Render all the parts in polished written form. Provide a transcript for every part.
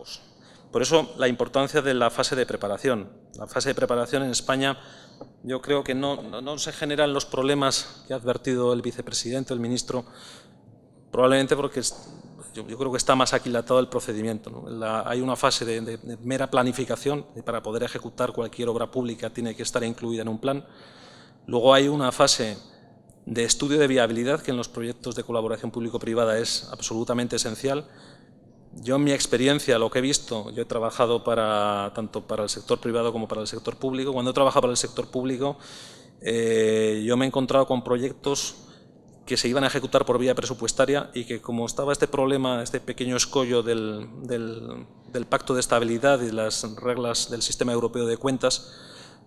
trabajos. Por eso la importancia de la fase de preparación. La fase de preparación en España yo creo que no se generan los problemas que ha advertido el vicepresidente, el ministro, probablemente porque yo creo que está más aquilatado el procedimiento, ¿no? Hay una fase de mera planificación, y para poder ejecutar cualquier obra pública tiene que estar incluida en un plan. Luego hay una fase de estudio de viabilidad que en los proyectos de colaboración público-privada es absolutamente esencial. Yo en mi experiencia, lo que he visto, yo he trabajado tanto para el sector privado como para el sector público. Cuando he trabajado para el sector público, yo me he encontrado con proyectos que se iban a ejecutar por vía presupuestaria y que, como estaba este problema, este pequeño escollo del Pacto de Estabilidad y las reglas del Sistema Europeo de Cuentas,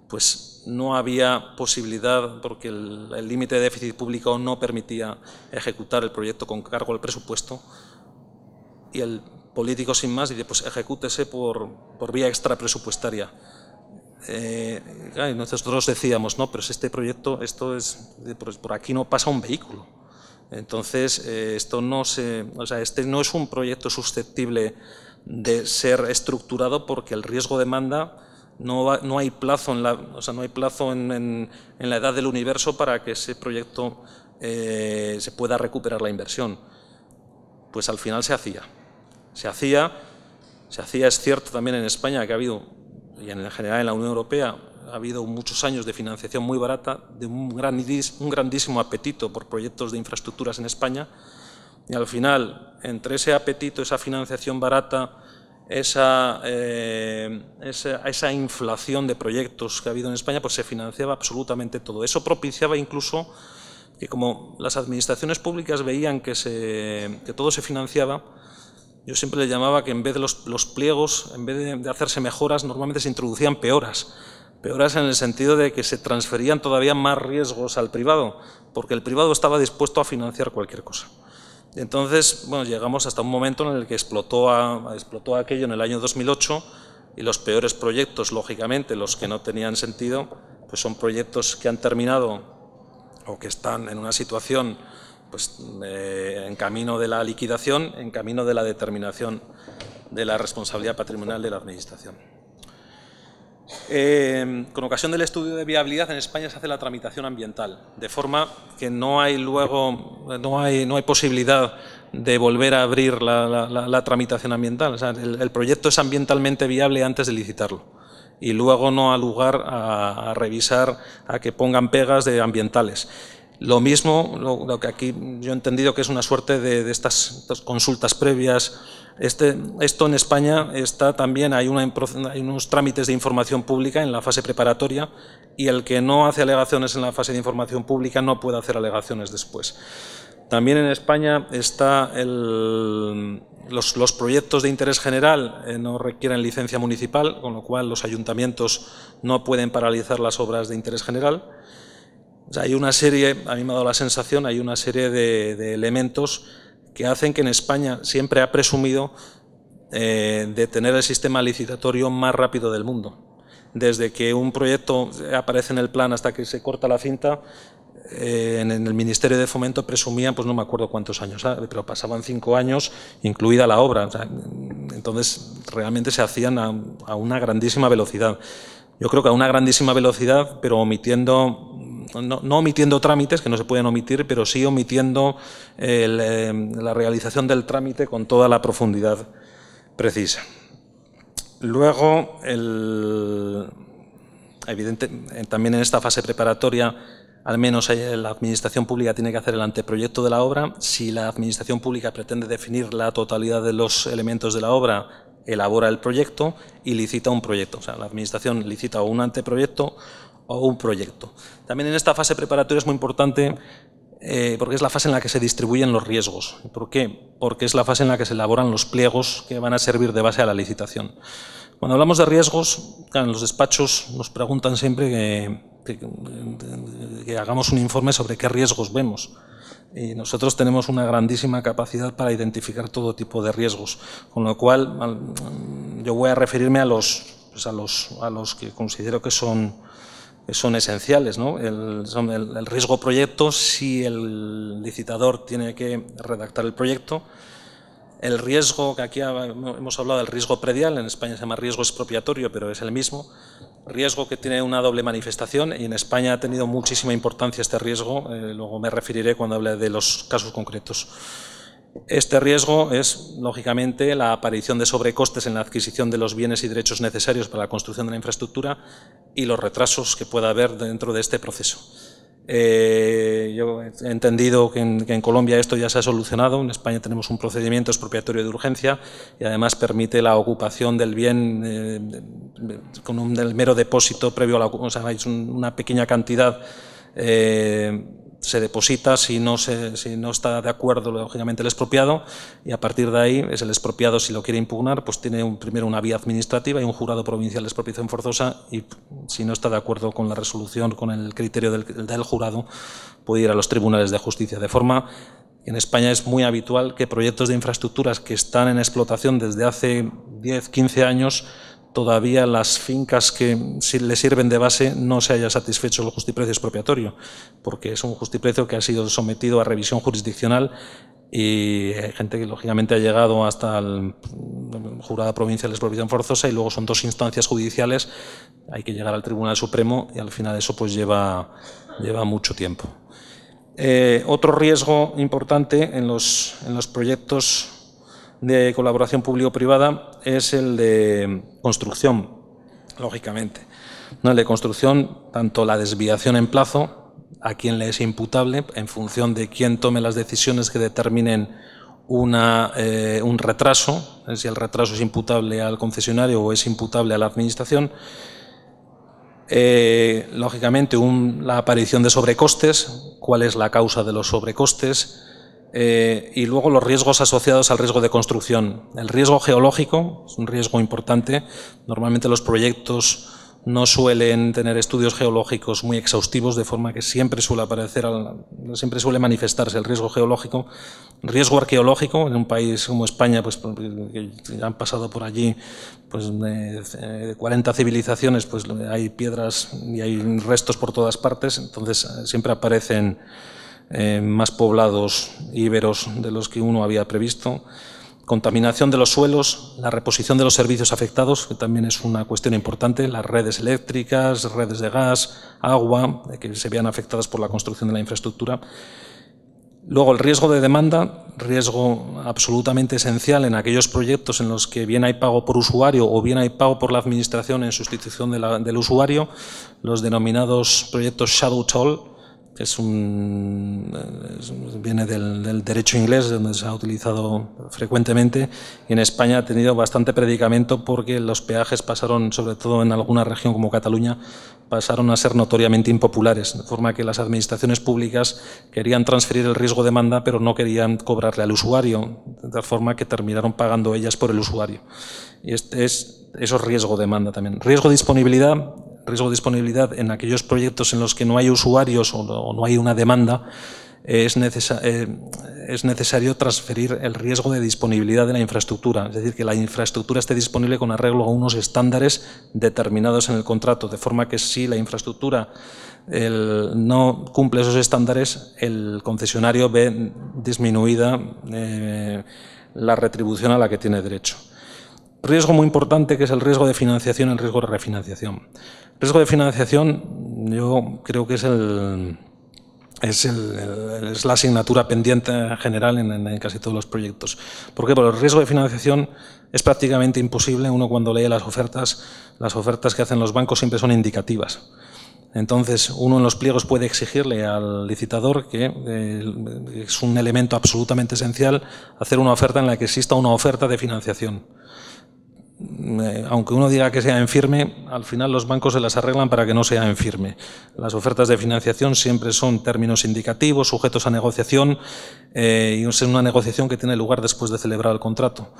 pues no había posibilidad, porque el límite de déficit público no permitía ejecutar el proyecto con cargo al presupuesto, y el político sin más dice, pues ejecútese por vía extrapresupuestaria. Nosotros decíamos, no, pero este proyecto, por aquí no pasa un vehículo. Entonces, este no es un proyecto susceptible de ser estructurado porque el riesgo-demanda no hay plazo, en la edad del universo para que ese proyecto se pueda recuperar la inversión. Pues al final se hacía, es cierto también en España que ha habido, y en general en la Unión Europea, ha habido muchos años de financiación muy barata, de un grandísimo apetito por proyectos de infraestructuras en España, y al final, entre ese apetito, esa financiación barata, esa inflación de proyectos que ha habido en España, pues se financiaba absolutamente todo. Eso propiciaba incluso que, como las administraciones públicas veían que todo se financiaba, yo siempre le llamaba que en vez de los pliegos, en vez de hacerse mejoras, normalmente se introducían peoras. Peoras en el sentido de que se transferían todavía más riesgos al privado, porque el privado estaba dispuesto a financiar cualquier cosa. Entonces, bueno, llegamos hasta un momento en el que explotó aquello en el año 2008, y los peores proyectos, lógicamente, los que no tenían sentido, pues son proyectos que han terminado o que están en una situación pues, en camino de la liquidación, en camino de la determinación de la responsabilidad patrimonial de la Administración. Con ocasión del estudio de viabilidad, en España se hace la tramitación ambiental, de forma que no hay posibilidad de volver a abrir la tramitación ambiental. O sea, el proyecto es ambientalmente viable antes de licitarlo, y luego no ha lugar a revisar, a que pongan pegas de ambientales. Lo mismo, lo que aquí yo he entendido que es una suerte de estas consultas previas. Esto en España está también, hay unos trámites de información pública en la fase preparatoria, y el que no hace alegaciones en la fase de información pública no puede hacer alegaciones después. También en España está los proyectos de interés general no requieren licencia municipal, con lo cual los ayuntamientos no pueden paralizar las obras de interés general. O sea, hay una serie, a mí me ha dado la sensación, hay una serie de elementos que hacen que en España siempre ha presumido de tener el sistema licitatorio más rápido del mundo. Desde que un proyecto aparece en el plan hasta que se corta la cinta, en el Ministerio de Fomento presumían, pues no me acuerdo cuántos años, pero pasaban 5 años, incluida la obra. O sea, entonces, realmente se hacían a una grandísima velocidad. Yo creo que a una grandísima velocidad, pero omitiendo, no omitiendo trámites, que no se pueden omitir, pero sí omitiendo la realización del trámite con toda la profundidad precisa. Luego, también en esta fase preparatoria, al menos la Administración Pública tiene que hacer el anteproyecto de la obra. Si la Administración Pública pretende definir la totalidad de los elementos de la obra, elabora el proyecto y licita un proyecto. O sea, la Administración licita o un anteproyecto o un proyecto. También en esta fase preparatoria es muy importante porque es la fase en la que se distribuyen los riesgos. ¿Por qué? Porque es la fase en la que se elaboran los pliegos que van a servir de base a la licitación. Cuando hablamos de riesgos, en los despachos nos preguntan siempre que hagamos un informe sobre qué riesgos vemos. Y nosotros tenemos una grandísima capacidad para identificar todo tipo de riesgos, con lo cual yo voy a referirme a los que considero que son esenciales, ¿no? El riesgo proyecto, si el licitador tiene que redactar el proyecto. El riesgo, que aquí hemos hablado del riesgo predial, en España se llama riesgo expropiatorio, pero es el mismo. Riesgo que tiene una doble manifestación y en España ha tenido muchísima importancia este riesgo, luego me referiré cuando hable de los casos concretos. Este riesgo es, lógicamente, la aparición de sobrecostes en la adquisición de los bienes y derechos necesarios para la construcción de la infraestructura y los retrasos que pueda haber dentro de este proceso. Yo he entendido que en Colombia esto ya se ha solucionado. En España tenemos un procedimiento expropiatorio de urgencia y además permite la ocupación del bien con un mero depósito previo a la ocupación. O sea, hay una pequeña cantidad se deposita si no está de acuerdo, lógicamente, el expropiado, y a partir de ahí es el expropiado, si lo quiere impugnar, pues tiene primero una vía administrativa y un jurado provincial de expropiación forzosa, y si no está de acuerdo con la resolución, con el criterio del jurado, puede ir a los tribunales de justicia. De forma que en España es muy habitual que proyectos de infraestructuras que están en explotación desde hace 10, 15 años, todavía las fincas que le sirven de base no se haya satisfecho el justiprecio expropiatorio, porque es un justiprecio que ha sido sometido a revisión jurisdiccional y hay gente que lógicamente ha llegado hasta el jurado provincial de expropiación forzosa y luego son 2 instancias judiciales, hay que llegar al Tribunal Supremo y al final eso pues lleva mucho tiempo. Otro riesgo importante en los proyectos de colaboración público-privada es el de construcción, lógicamente. ¿No? El de construcción, tanto la desviación en plazo, a quién le es imputable, en función de quién tome las decisiones que determinen un retraso, si el retraso es imputable al concesionario o es imputable a la administración. Lógicamente, la aparición de sobrecostes, cuál es la causa de los sobrecostes, y luego los riesgos asociados al riesgo de construcción. El riesgo geológico es un riesgo importante. Normalmente los proyectos no suelen tener estudios geológicos muy exhaustivos, de forma que siempre suele manifestarse el riesgo geológico. Riesgo arqueológico, en un país como España, pues que han pasado por allí pues, 40 civilizaciones, pues hay piedras y hay restos por todas partes, entonces siempre aparecen más poblados íberos de los que uno había previsto. Contaminación de los suelos, la reposición de los servicios afectados, que también es una cuestión importante, las redes eléctricas, redes de gas, agua, que se vean afectadas por la construcción de la infraestructura. Luego el riesgo de demanda, riesgo absolutamente esencial en aquellos proyectos en los que bien hay pago por usuario o bien hay pago por la administración en sustitución del usuario, los denominados proyectos shadow toll, que viene del derecho inglés, donde se ha utilizado frecuentemente, y en España ha tenido bastante predicamento porque los peajes pasaron, sobre todo en alguna región como Cataluña, pasaron a ser notoriamente impopulares, de forma que las administraciones públicas querían transferir el riesgo-demanda, pero no querían cobrarle al usuario, de tal forma que terminaron pagando ellas por el usuario. Y eso es riesgo-demanda también. Riesgo-disponibilidad en aquellos proyectos en los que no hay usuarios o no hay una demanda, es necesario transferir el riesgo de disponibilidad de la infraestructura, es decir, que la infraestructura esté disponible con arreglo a unos estándares determinados en el contrato, de forma que si la infraestructura no cumple esos estándares, el concesionario ve disminuida la retribución a la que tiene derecho. Riesgo muy importante, que es el riesgo de financiación y el riesgo de refinanciación. Riesgo de financiación, yo creo que es la asignatura pendiente en general en casi todos los proyectos. ¿Por qué? Porque el riesgo de financiación es prácticamente imposible. Uno, cuando lee las ofertas que hacen los bancos siempre son indicativas. Entonces, uno en los pliegos puede exigirle al licitador, que es un elemento absolutamente esencial, hacer una oferta en la que exista una oferta de financiación. Aunque uno diga que sea en firme, al final los bancos se las arreglan para que no sea en firme. Las ofertas de financiación siempre son términos indicativos, sujetos a negociación, y es una negociación que tiene lugar después de celebrar el contrato.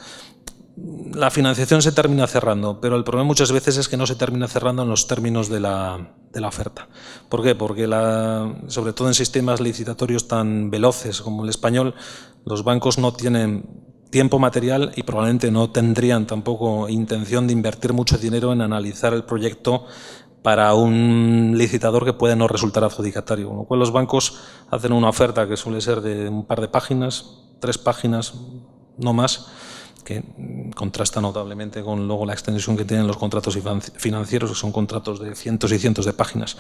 La financiación se termina cerrando, pero el problema muchas veces es que no se termina cerrando en los términos de la oferta. ¿Por qué? Porque sobre todo en sistemas licitatorios tan veloces como el español, los bancos no tienen tiempo material y probablemente no tendrían tampoco intención de invertir mucho dinero en analizar el proyecto para un licitador que puede no resultar adjudicatario. Con lo cual los bancos hacen una oferta que suele ser de un par de páginas, 3 páginas, no más, que contrasta notablemente con luego la extensión que tienen los contratos financieros, que son contratos de cientos y cientos de páginas.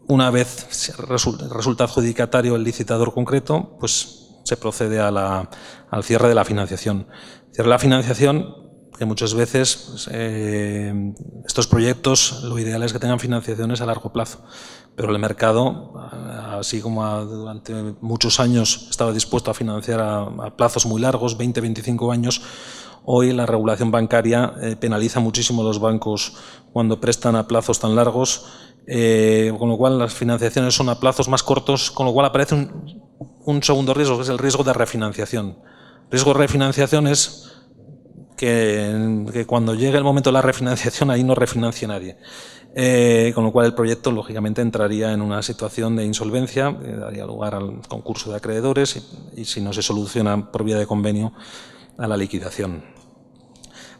Una vez resulta adjudicatario el licitador concreto, pues se procede al cierre de la financiación. Cierre de la financiación, que muchas veces pues, estos proyectos lo ideal es que tengan financiaciones a largo plazo, pero el mercado, así como durante muchos años estaba dispuesto a financiar a plazos muy largos, 20, 25 años, hoy la regulación bancaria penaliza muchísimo a los bancos cuando prestan a plazos tan largos, con lo cual las financiaciones son a plazos más cortos, con lo cual aparece un segundo riesgo, que es el riesgo de refinanciación. El riesgo de refinanciación es que cuando llegue el momento de la refinanciación ahí no refinancie nadie. Con lo cual el proyecto lógicamente entraría en una situación de insolvencia, daría lugar al concurso de acreedores y si no se soluciona por vía de convenio a la liquidación.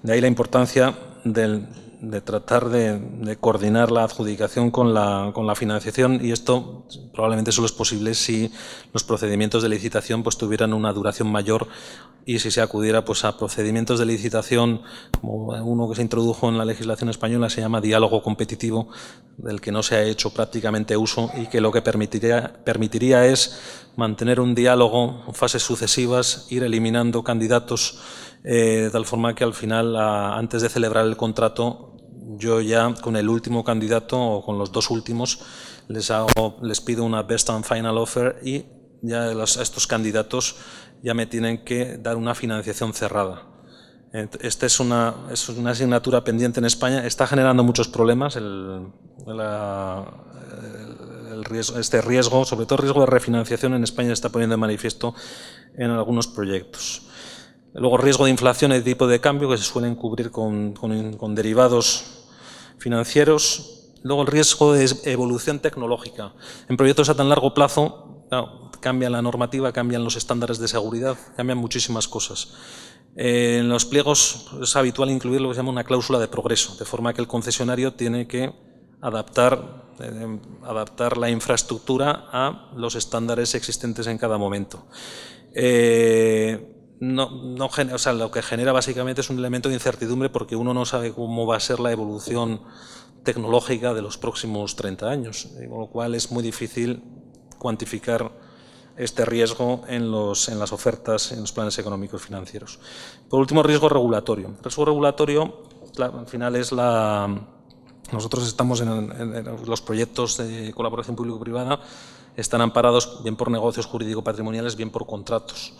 De ahí la importancia de tratar de coordinar la adjudicación con la financiación, y esto probablemente solo es posible si los procedimientos de licitación pues tuvieran una duración mayor y si se acudiera pues a procedimientos de licitación como uno que se introdujo en la legislación española, se llama diálogo competitivo, del que no se ha hecho prácticamente uso y que lo que permitiría es mantener un diálogo en fases sucesivas, ir eliminando candidatos de tal forma que al final, antes de celebrar el contrato, yo ya con el último candidato o con los dos últimos les pido una best and final offer y ya estos candidatos ya me tienen que dar una financiación cerrada. Esta es una asignatura pendiente en España, está generando muchos problemas este riesgo, sobre todo el riesgo de refinanciación en España, está poniendo de manifiesto en algunos proyectos. Luego, riesgo de inflación y de tipo de cambio, que se suelen cubrir con derivados financieros. Luego, el riesgo de evolución tecnológica. En proyectos a tan largo plazo, claro, cambia la normativa, cambian los estándares de seguridad, cambian muchísimas cosas. En los pliegos es habitual incluir lo que se llama una cláusula de progreso, de forma que el concesionario tiene que adaptar la infraestructura a los estándares existentes en cada momento. O sea, lo que genera básicamente es un elemento de incertidumbre porque uno no sabe cómo va a ser la evolución tecnológica de los próximos 30 años, con lo cual es muy difícil cuantificar este riesgo en las ofertas, en los planes económicos financieros. Por último, riesgo regulatorio. El riesgo regulatorio, al final, es nosotros estamos en los proyectos de colaboración público-privada, están amparados bien por negocios jurídico-patrimoniales, bien por contratos.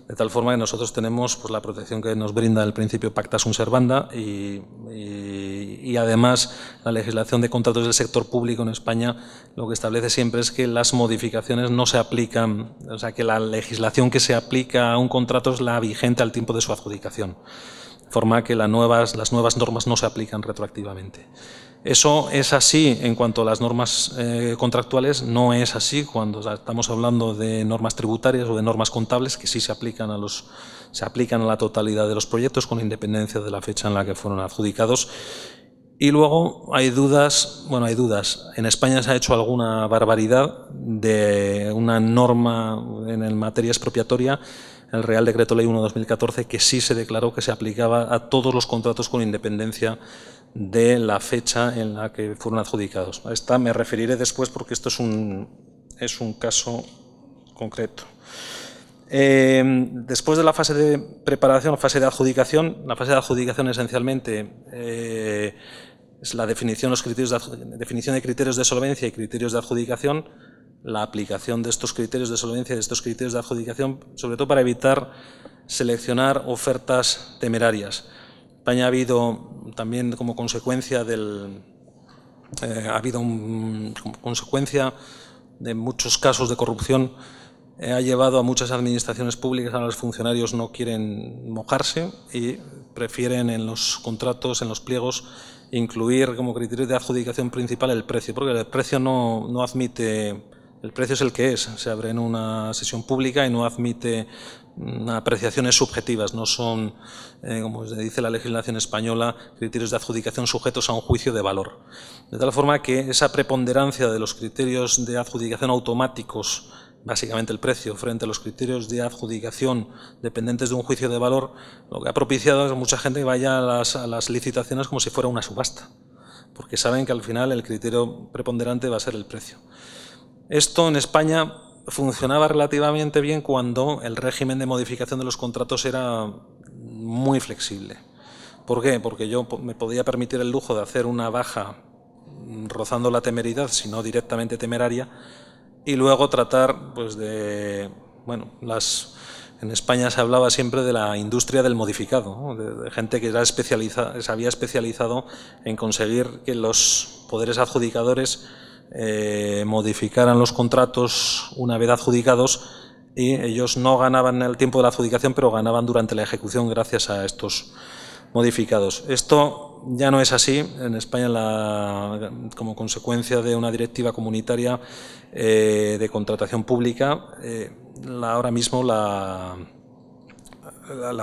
De tal forma que nosotros tenemos pues, la protección que nos brinda el principio pacta sunt servanda y además la legislación de contratos del sector público en España lo que establece siempre es que las modificaciones no se aplican, o sea que la legislación que se aplica a un contrato es la vigente al tiempo de su adjudicación, de forma que las nuevas normas no se aplican retroactivamente. Eso es así en cuanto a las normas contractuales, no es así cuando estamos hablando de normas tributarias o de normas contables que sí se aplican a la totalidad de los proyectos con independencia de la fecha en la que fueron adjudicados. Y luego hay dudas. En España se ha hecho alguna barbaridad de una norma en materia expropiatoria, el Real Decreto Ley 1/2014, que sí se declaró que se aplicaba a todos los contratos con independencia de la fecha en la que fueron adjudicados. A esta me referiré después porque esto es un caso concreto. Después de la fase de preparación, la fase de adjudicación esencialmente es la definición de criterios de solvencia y criterios de adjudicación, la aplicación de estos criterios de solvencia y de estos criterios de adjudicación, sobre todo para evitar seleccionar ofertas temerarias. España ha habido también como consecuencia de muchos casos de corrupción, ha llevado a muchas administraciones públicas, a los funcionarios no quieren mojarse y prefieren en los contratos, en los pliegos, incluir como criterio de adjudicación principal el precio, porque el precio no admite, el precio es el que es, se abre en una sesión pública y no admite apreciaciones subjetivas, no son, como se dice la legislación española, criterios de adjudicación sujetos a un juicio de valor. De tal forma que esa preponderancia de los criterios de adjudicación automáticos básicamente el precio, frente a los criterios de adjudicación dependientes de un juicio de valor, lo que ha propiciado es que mucha gente vaya a las licitaciones como si fuera una subasta, porque saben que al final el criterio preponderante va a ser el precio. Esto en España funcionaba relativamente bien cuando el régimen de modificación de los contratos era muy flexible. ¿Por qué? Porque yo me podía permitir el lujo de hacer una baja rozando la temeridad, si no directamente temeraria, y luego tratar pues de, bueno, en España se hablaba siempre de la industria del modificado, ¿no? de gente que se había especializado en conseguir que los poderes adjudicadores modificaran los contratos una vez adjudicados, y ellos no ganaban en el tiempo de la adjudicación, pero ganaban durante la ejecución gracias a estos modificados. Esto ya no es así. En España, como consecuencia de una directiva comunitaria de contratación pública, ahora mismo la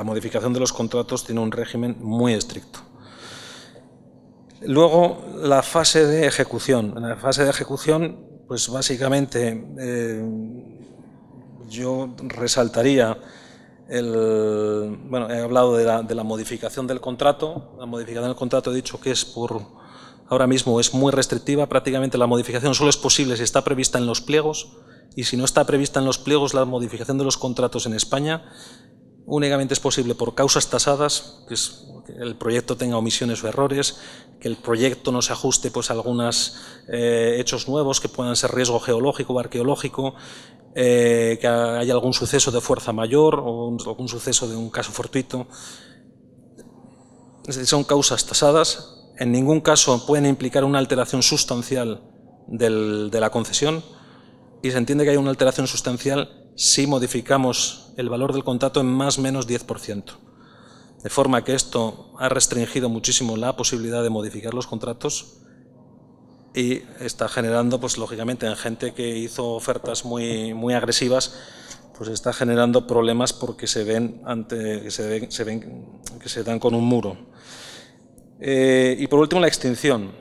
modificación de los contratos tiene un régimen muy estricto. Luego, la fase de ejecución. En la fase de ejecución, pues básicamente yo resaltaría bueno, he hablado de la modificación del contrato. La modificación del contrato he dicho que ahora mismo es muy restrictiva. Prácticamente la modificación solo es posible si está prevista en los pliegos, y si no está prevista en los pliegos, la modificación de los contratos en España únicamente es posible por causas tasadas, que el proyecto tenga omisiones o errores, que el proyecto no se ajuste pues, a algunos hechos nuevos que puedan ser riesgo geológico o arqueológico, que haya algún suceso de fuerza mayor o algún suceso de un caso fortuito. Es decir, son causas tasadas, en ningún caso pueden implicar una alteración sustancial de la concesión, y se entiende que hay una alteración sustancial si modificamos el valor del contrato en más o menos 10%. De forma que esto ha restringido muchísimo la posibilidad de modificar los contratos y está generando, pues lógicamente, en gente que hizo ofertas muy agresivas, pues está generando problemas porque se dan con un muro. Y por último, la extinción.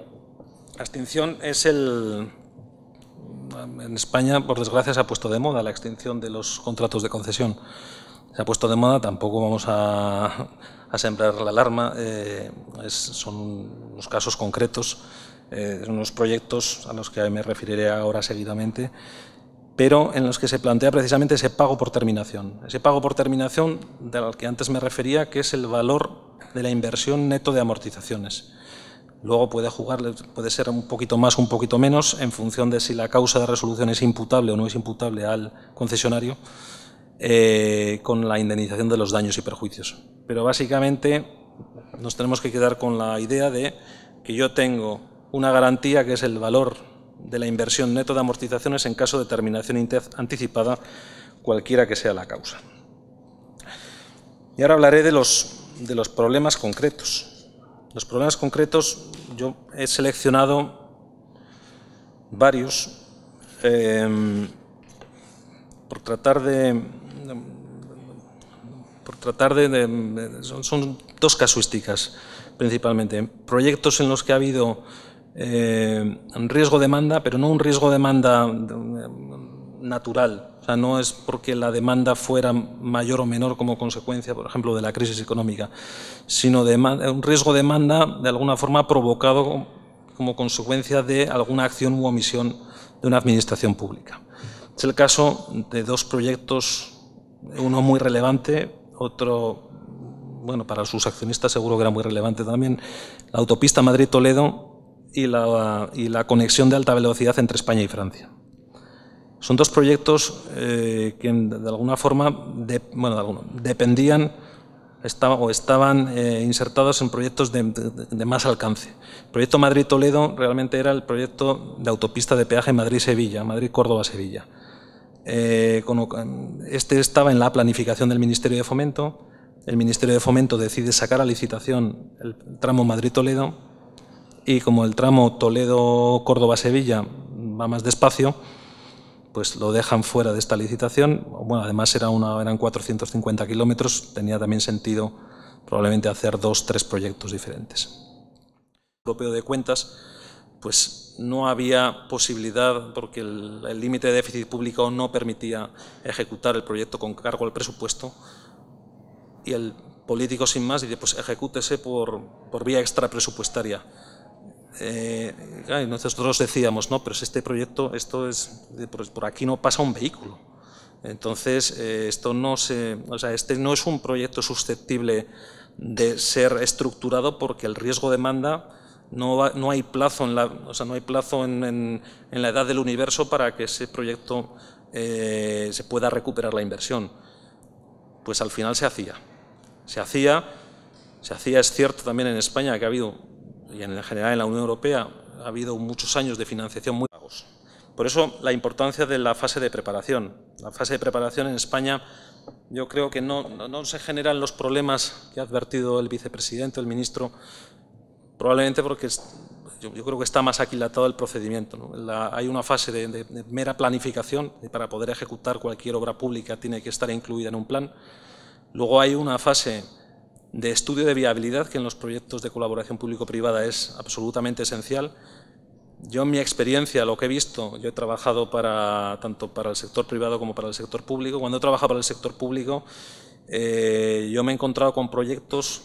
La extinción es en España, por desgracia, se ha puesto de moda la extinción de los contratos de concesión. Se ha puesto de moda, tampoco vamos a sembrar la alarma, son unos casos concretos, unos proyectos a los que me referiré ahora seguidamente, pero en los que se plantea precisamente ese pago por terminación. Ese pago por terminación del que antes me refería, que es el valor de la inversión neto de amortizaciones. Luego puede ser un poquito más o un poquito menos en función de si la causa de resolución es imputable o no es imputable al concesionario, con la indemnización de los daños y perjuicios. Pero básicamente nos tenemos que quedar con la idea de que yo tengo una garantía que es el valor de la inversión neto de amortizaciones en caso de terminación anticipada, cualquiera que sea la causa. Y ahora hablaré de los problemas concretos. Los problemas concretos, yo he seleccionado varios por tratar de son dos casuísticas principalmente. Proyectos en los que ha habido riesgo de demanda, pero no un riesgo de demanda natural. O sea, no es porque la demanda fuera mayor o menor como consecuencia, por ejemplo, de la crisis económica, sino un riesgo de demanda de alguna forma provocado como consecuencia de alguna acción u omisión de una administración pública. Es el caso de dos proyectos, uno muy relevante, otro, bueno, para sus accionistas seguro que era muy relevante también, la autopista Madrid-Toledo y la conexión de alta velocidad entre España y Francia. Son dos proyectos que de alguna forma dependían o estaban insertados en proyectos de más alcance. El proyecto Madrid-Toledo realmente era el proyecto de autopista de peaje Madrid-Sevilla, Madrid-Córdoba-Sevilla. Este estaba en la planificación del Ministerio de Fomento. El Ministerio de Fomento decide sacar a licitación el tramo Madrid-Toledo, y como el tramo Toledo-Córdoba-Sevilla va más despacio, pues lo dejan fuera de esta licitación. Bueno, además eran 450 kilómetros, tenía también sentido probablemente hacer 2 o 3 proyectos diferentes. El Europeo de Cuentas pues no había posibilidad, porque el límite de déficit público no permitía ejecutar el proyecto con cargo al presupuesto, y el político sin más dice, pues ejecútese por vía extrapresupuestaria. Nosotros decíamos, no, pero si este proyecto, por aquí no pasa un vehículo. Entonces, este no es un proyecto susceptible de ser estructurado, porque el riesgo-demanda no hay plazo, no hay plazo en la edad del universo para que ese proyecto se pueda recuperar la inversión. Pues al final se hacía. Es cierto también en España que ha habido, y en general en la Unión Europea, ha habido muchos años de financiación muy bajos. Por eso la importancia de la fase de preparación. La fase de preparación en España, yo creo que no se generan los problemas que ha advertido el vicepresidente, el ministro, probablemente porque yo creo que está más aquilatado el procedimiento, ¿no? Hay una fase de mera planificación, y para poder ejecutar cualquier obra pública tiene que estar incluida en un plan. Luego hay una fase de estudio de viabilidad, que en los proyectos de colaboración público-privada es absolutamente esencial. Yo, en mi experiencia, lo que he visto, yo he trabajado tanto para el sector privado como para el sector público. Cuando he trabajado para el sector público, yo me he encontrado con proyectos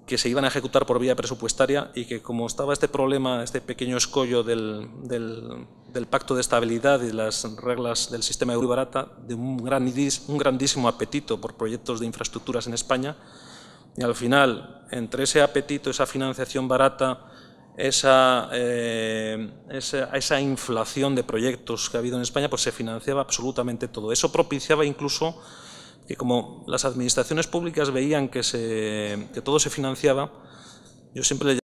que se iban a ejecutar por vía presupuestaria, y que, como estaba este problema, este pequeño escollo del pacto de estabilidad y las reglas del sistema de barata, de un grandísimo apetito por proyectos de infraestructuras en España, y al final, entre ese apetito, esa financiación barata, esa inflación de proyectos que ha habido en España, pues se financiaba absolutamente todo. Eso propiciaba incluso que, como las administraciones públicas veían que todo se financiaba, yo siempre le